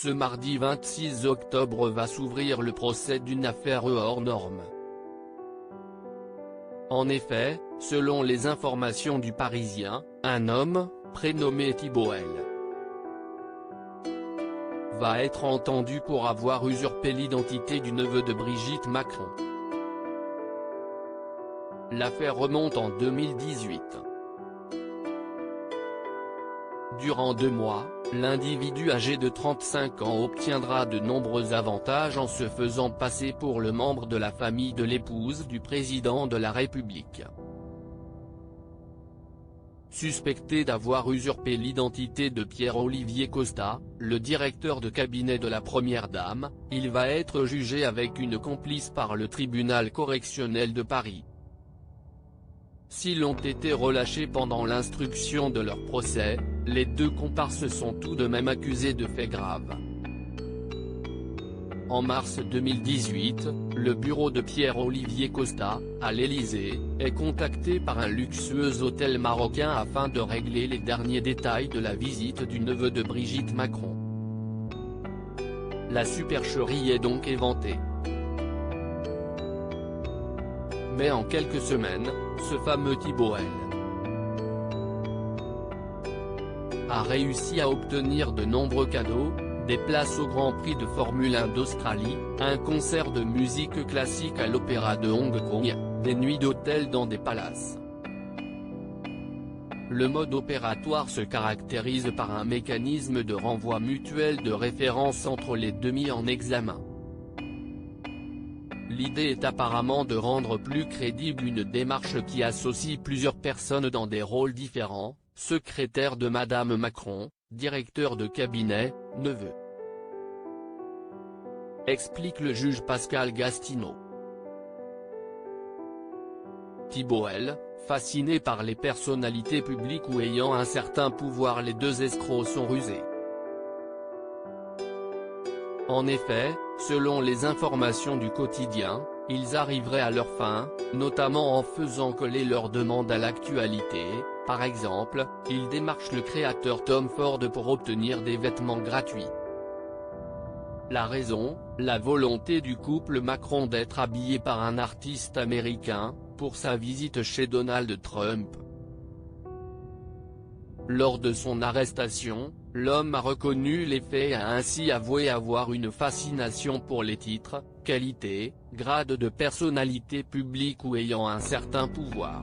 Ce mardi 26 octobre va s'ouvrir le procès d'une affaire hors norme. En effet, selon les informations du Parisien, un homme, prénommé Thibault L, va être entendu pour avoir usurpé l'identité du neveu de Brigitte Macron. L'affaire remonte en 2018. Durant 2 mois, l'individu âgé de 35 ans obtiendra de nombreux avantages en se faisant passer pour le membre de la famille de l'épouse du président de la République. Suspecté d'avoir usurpé l'identité de Pierre-Olivier Costa, le directeur de cabinet de la Première Dame, il va être jugé avec une complice par le tribunal correctionnel de Paris. S'ils ont été relâchés pendant l'instruction de leur procès, les 2 comparses sont tout de même accusés de faits graves. En mars 2018, le bureau de Pierre-Olivier Costa, à l'Élysée, est contacté par un luxueux hôtel marocain afin de régler les derniers détails de la visite du neveu de Brigitte Macron. La supercherie est donc éventée. Mais en quelques semaines, ce fameux Thibault L a réussi à obtenir de nombreux cadeaux, des places au Grand Prix de Formule 1 d'Australie, un concert de musique classique à l'Opéra de Hong Kong, des nuits d'hôtel dans des palaces. Le mode opératoire se caractérise par un mécanisme de renvoi mutuel de référence entre les 2 mis en examen. L'idée est apparemment de rendre plus crédible une démarche qui associe plusieurs personnes dans des rôles différents, secrétaire de Madame Macron, directeur de cabinet, neveu. Explique le juge Pascal Gastineau. Thibault L, fasciné par les personnalités publiques ou ayant un certain pouvoir, les 2 escrocs sont rusés. En effet, selon les informations du quotidien, ils arriveraient à leur fin, notamment en faisant coller leurs demandes à l'actualité. Par exemple, ils démarchent le créateur Tom Ford pour obtenir des vêtements gratuits. La raison, la volonté du couple Macron d'être habillé par un artiste américain, pour sa visite chez Donald Trump. Lors de son arrestation, l'homme a reconnu les faits et a ainsi avoué avoir une fascination pour les titres, qualités, grades de personnalité publique ou ayant un certain pouvoir.